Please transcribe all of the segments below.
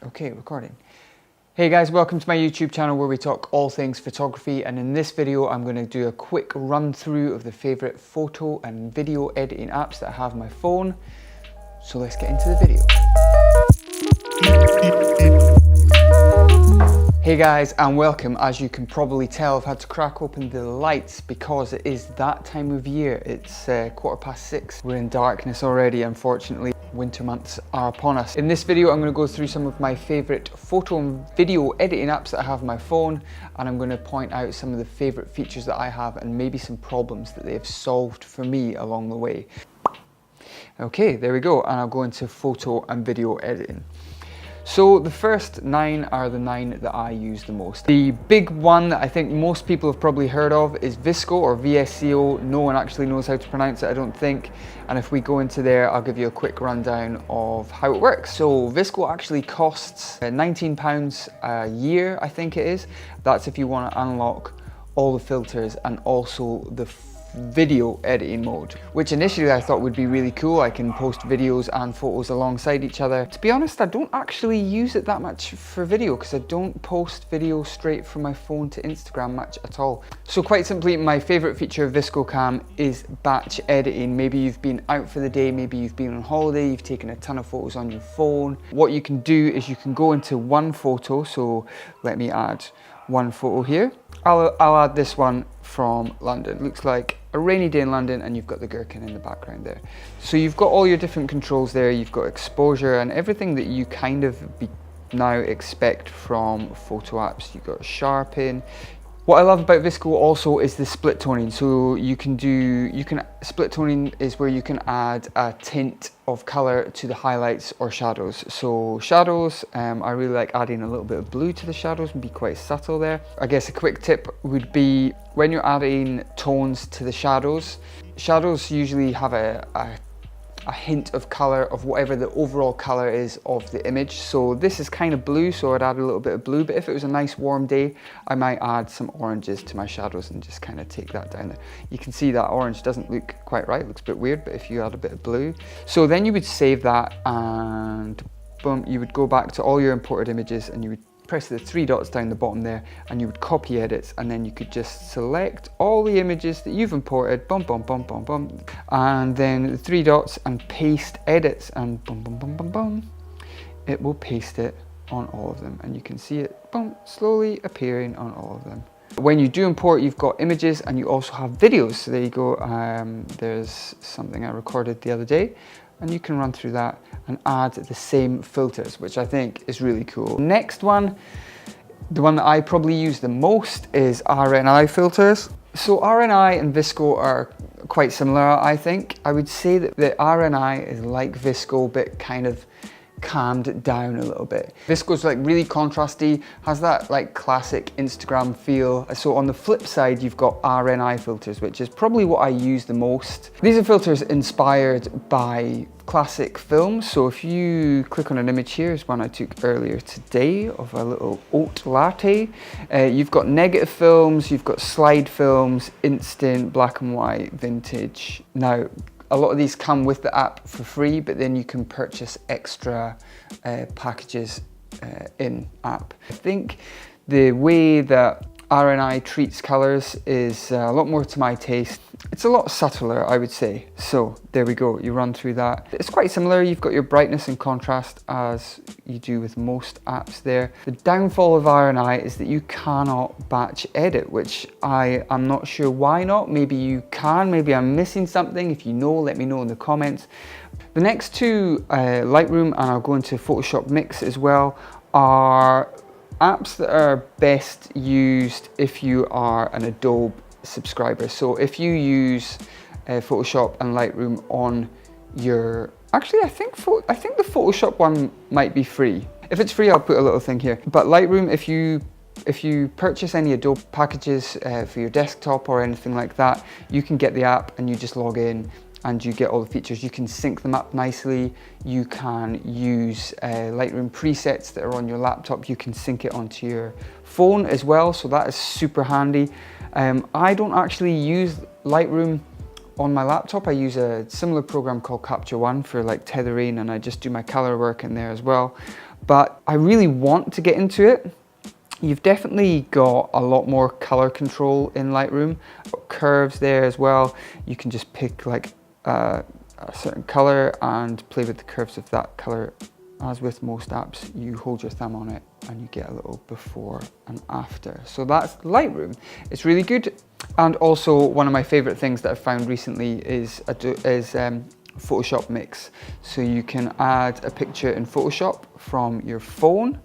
Okay, recording. Hey guys, welcome to my YouTube channel where we talk all things photography, and in this video I'm going to do a quick run through of the favourite photo and video editing apps that I have on my phone. So let's get into the video. Hey guys, and welcome. As you can probably tell, I've had to crack open the lights because it is that time of year. It's 6:15. We're in darkness already, unfortunately. Winter months are upon us. In this video, I'm going to go through some of my favourite photo and video editing apps that I have on my phone, and I'm going to point out some of the favourite features that I have and maybe some problems that they have solved for me along the way. Okay, there we go, and I'll go into photo and video editing. So the first 9 are the 9 that I use the most. The big one that I think most people have probably heard of is VSCO or VSCO. No one actually knows how to pronounce it, I don't think. And if we go into there, I'll give you a quick rundown of how it works. So VSCO actually costs £19 a year, I think it is. That's if you want to unlock all the filters and also the video editing mode, which initially I thought would be really cool. I can post videos and photos alongside each other. To be honest, I don't actually use it that much for video because I don't post videos straight from my phone to Instagram much at all. So quite simply, my favorite feature of VSCO Cam is batch editing. Maybe you've been out for the day, maybe you've been on holiday, you've taken a ton of photos on your phone. What you can do is you can go into one photo. So let me add one photo here. I'll add this one from London. Looks like a rainy day in London, and you've got the gherkin in the background there. So you've got all your different controls there. You've got exposure and everything that you kind of now expect from photo apps. You've got sharpen. What I love about VSCO also is the split toning. So split toning is where you can add a tint of color to the highlights or shadows. So shadows, I really like adding a little bit of blue to the shadows and be quite subtle there. I guess a quick tip would be when you're adding tones to the shadows, shadows usually have a hint of color of whatever the overall color is of the image. So this is kind of blue, so I'd add a little bit of blue, but if it was a nice warm day, I might add some oranges to my shadows and just kind of take that down there. You can see that orange doesn't look quite right, it looks a bit weird, but if you add a bit of blue. So then you would save that and boom, you would go back to all your imported images and you would press the 3 dots down the bottom there and you would copy edits, and then you could just select all the images that you've imported, bum bum bum bum bum, and then the 3 dots and paste edits, and bum bum bum bum bum, it will paste it on all of them, and you can see it boom slowly appearing on all of them. When you do import, you've got images and you also have videos. So there you go. There's something I recorded the other day, and you can run through that and add the same filters, which I think is really cool. Next one, the one that I probably use the most, is RNI filters. So RNI and VSCO are quite similar, I think. I would say that the RNI is like VSCO, but kind of calmed down a little bit. VSCO's like really contrasty, has that like classic Instagram feel. So on the flip side, you've got RNI filters, which is probably what I use the most. These are filters inspired by classic films. So if you click on an image, here's one I took earlier today of a little oat latte. You've got negative films, you've got slide films, instant, black and white, vintage. Now, a lot of these come with the app for free, but then you can purchase extra packages in app. I think the way that RNI treats colors is a lot more to my taste. It's a lot subtler, I would say. So there we go, you run through that. It's quite similar. You've got your brightness and contrast as you do with most apps there. The downfall of RNI is that you cannot batch edit, which I'm not sure why not. Maybe you can, maybe I'm missing something. If you know, let me know in the comments. The next two, Lightroom, and I'll go into Photoshop Mix as well, are apps that are best used if you are an Adobe subscriber. So if you use Photoshop and Lightroom on your, actually I think the Photoshop one might be free. If it's free, I'll put a little thing here. But Lightroom, if you purchase any Adobe packages for your desktop or anything like that, you can get the app and you just log in and you get all the features. You can sync them up nicely. You can use Lightroom presets that are on your laptop. You can sync it onto your phone as well, so that is super handy. I don't actually use Lightroom On my laptop, I use a similar program called Capture One for like tethering, and I just do my color work in there as well. But I really want to get into it. You've definitely got a lot more color control in Lightroom. Got curves there as well. You can just pick like a certain color and play with the curves of that color. As with most apps, you hold your thumb on it and you get a little before and after. So that's Lightroom. It's really good. And also one of my favorite things that I've found recently is Photoshop Mix. So you can add a picture in Photoshop from your phone.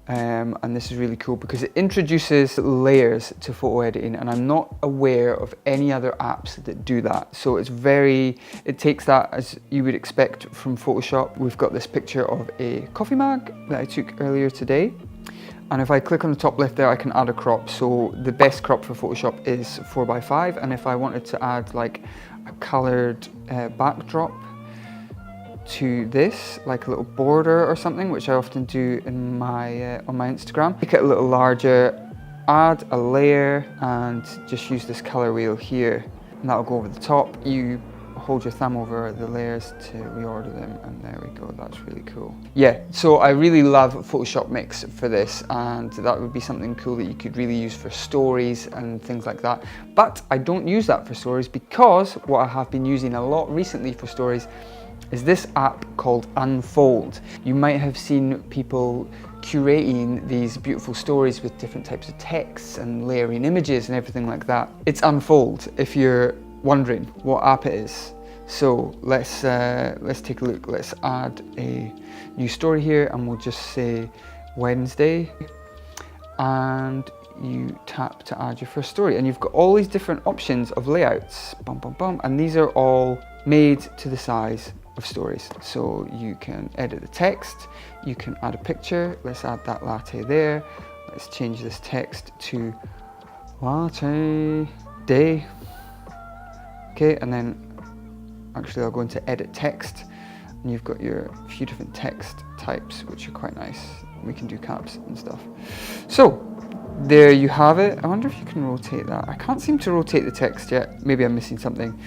And this is really cool because it introduces layers to photo editing, and I'm not aware of any other apps that do that. So it takes that as you would expect from Photoshop. We've got this picture of a coffee mug that I took earlier today. And if I click on the top left there, I can add a crop. So the best crop for Photoshop is 4:5. And if I wanted to add like a colored backdrop to this, like a little border or something, which I often do in my on my Instagram. Make it a little larger, add a layer, and just use this color wheel here, and that'll go over the top. You hold your thumb over the layers to reorder them, and there we go. That's really cool. Yeah, so I really love Photoshop Mix for this, and that would be something cool that you could really use for stories and things like that. But I don't use that for stories, because what I have been using a lot recently for stories is this app called Unfold. You might have seen people curating these beautiful stories with different types of texts and layering images and everything like that. It's Unfold, if you're wondering what app it is. So let's take a look. Let's add a new story here, and we'll just say Wednesday, and you tap to add your first story, and you've got all these different options of layouts, and these are all made to the size of stories. So you can edit the text, you can add a picture. Let's add that latte there. Let's change this text to latte day. Okay, and then actually I'll go into edit text, and you've got your few different text types, which are quite nice. We can do caps and stuff. So there you have it. I wonder if you can rotate that. I can't seem to rotate the text yet. Maybe I'm missing something.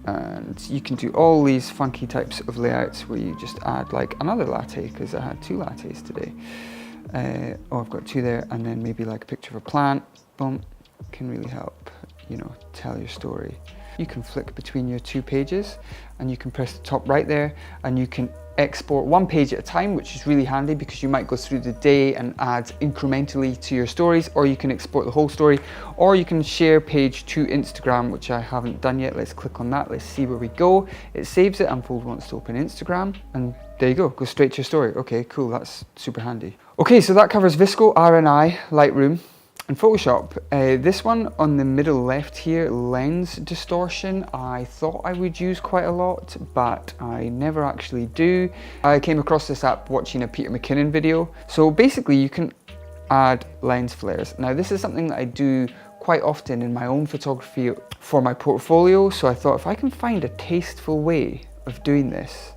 And you can do all these funky types of layouts where you just add like another latte, because I had 2 lattes today. Oh, I've got 2 there, and then maybe like a picture of a plant. Boom, can really help, you know, tell your story. You can flick between your 2 pages, and you can press the top right there, and you can export 1 page at a time, which is really handy because you might go through the day and add incrementally to your stories, or you can export the whole story, or you can share page to Instagram, which I haven't done yet. Let's click on that. Let's see where we go. It saves it. Unfold wants to open Instagram, and there you go. Go straight to your story. Okay, cool. That's super handy. Okay, so that covers VSCO, RNI, Lightroom, and Photoshop. This one on the middle left here, lens distortion, I thought I would use quite a lot, but I never actually do. I came across this app watching a Peter McKinnon video. So basically you can add lens flares. Now this is something that I do quite often in my own photography for my portfolio, so I thought if I can find a tasteful way of doing this.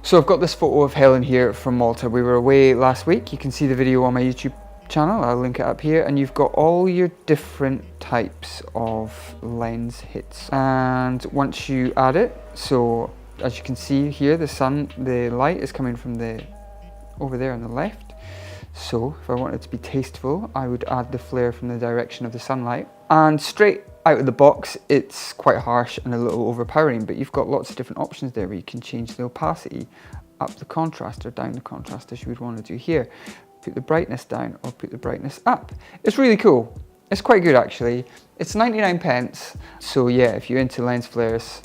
So I've got this photo of Helen here from Malta. We were away last week. You can see the video on my YouTube channel, I'll link it up here, and you've got all your different types of lens hits. And once you add it, so as you can see here, the light is coming from over there on the left. So if I wanted to be tasteful, I would add the flare from the direction of the sunlight. And straight out of the box, it's quite harsh and a little overpowering, but you've got lots of different options there where you can change the opacity, up the contrast or down the contrast, as you would want to do here. Put the brightness down or put the brightness up. It's really cool. It's quite good actually. It's 99 pence. So yeah, if you're into lens flares,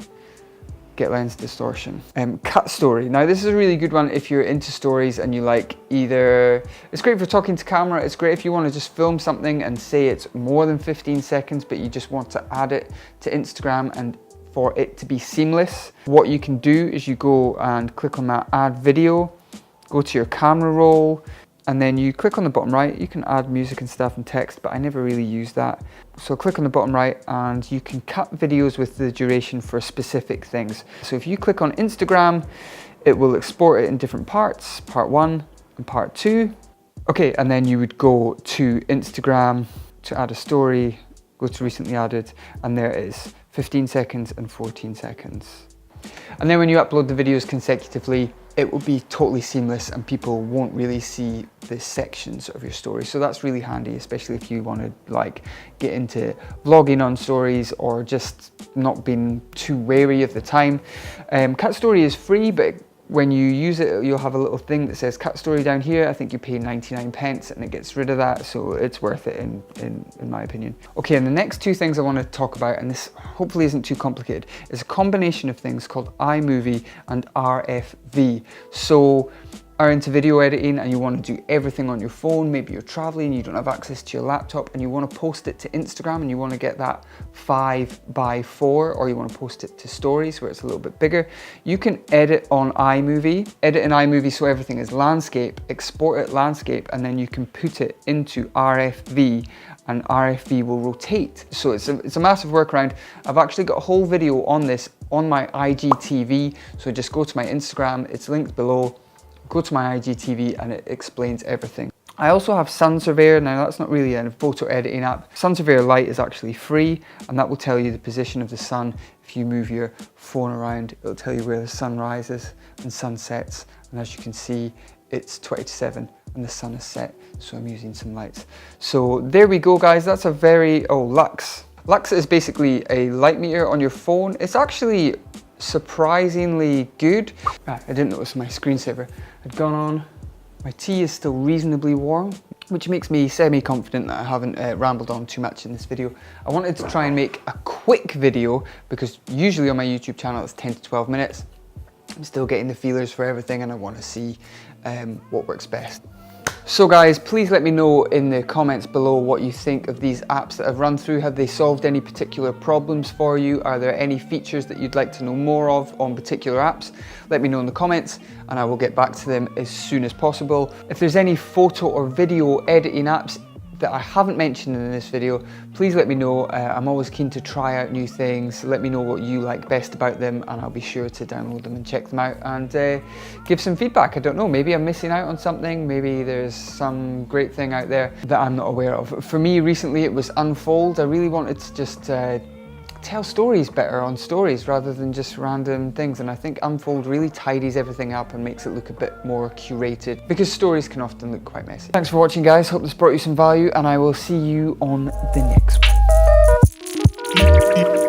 get lens distortion. Cut story. Now this is a really good one if you're into stories and you like it's great for talking to camera. It's great if you want to just film something and say it's more than 15 seconds, but you just want to add it to Instagram and for it to be seamless. What you can do is you go and click on that add video, go to your camera roll, and then you click on the bottom right. You can add music and stuff and text, but I never really use that. So click on the bottom right and you can cut videos with the duration for specific things. So if you click on Instagram, it will export it in different parts, part 1 and part 2. Okay, and then you would go to Instagram to add a story, go to recently added, and there it is. 15 seconds and 14 seconds. And then when you upload the videos consecutively, it will be totally seamless and people won't really see the sections of your story. So that's really handy, especially if you want to like get into vlogging on stories or just not being too wary of the time. Cut Story is free, but when you use it, you'll have a little thing that says Cut Story down here. I think you pay 99 pence and it gets rid of that, so it's worth it in my opinion. Okay, and the next two things I want to talk about, and this hopefully isn't too complicated, is a combination of things called iMovie and RFV. So are into video editing and you want to do everything on your phone, maybe you're traveling, you don't have access to your laptop and you want to post it to Instagram and you want to get that 5:4, or you want to post it to stories where it's a little bit bigger, you can edit on iMovie. Edit in iMovie so everything is landscape, export it landscape, and then you can put it into RFV and RFV will rotate. So it's a massive workaround. I've actually got a whole video on this on my IGTV, so just go to my Instagram, it's linked below. Go to my IGTV and it explains everything. I also have Surveyor. Now that's not really a photo editing app. Surveyor Lite is actually free and that will tell you the position of the sun. If you move your phone around, it'll tell you where the sun rises and sun sets. And as you can see, it's 20 to 7 and the sun is set. So I'm using some lights. So there we go guys, that's a very, Lux. Lux is basically a light meter on your phone. It's actually surprisingly good. I didn't notice my screensaver had gone on. My tea is still reasonably warm, which makes me semi-confident that I haven't rambled on too much in this video. I wanted to try and make a quick video because usually on my YouTube channel it's 10 to 12 minutes. I'm still getting the feelers for everything and I want to see what works best. So guys, please let me know in the comments below what you think of these apps that I've run through. Have they solved any particular problems for you? Are there any features that you'd like to know more of on particular apps? Let me know in the comments and I will get back to them as soon as possible. If there's any photo or video editing apps that I haven't mentioned in this video, please let me know. I'm always keen to try out new things. Let me know what you like best about them and I'll be sure to download them and check them out and give some feedback. I don't know, maybe I'm missing out on something. Maybe there's some great thing out there that I'm not aware of. For me recently it was Unfold. I really wanted to just tell stories better on stories rather than just random things, and I think Unfold really tidies everything up and makes it look a bit more curated because stories can often look quite messy. Thanks for watching guys, hope this brought you some value and I will see you on the next one.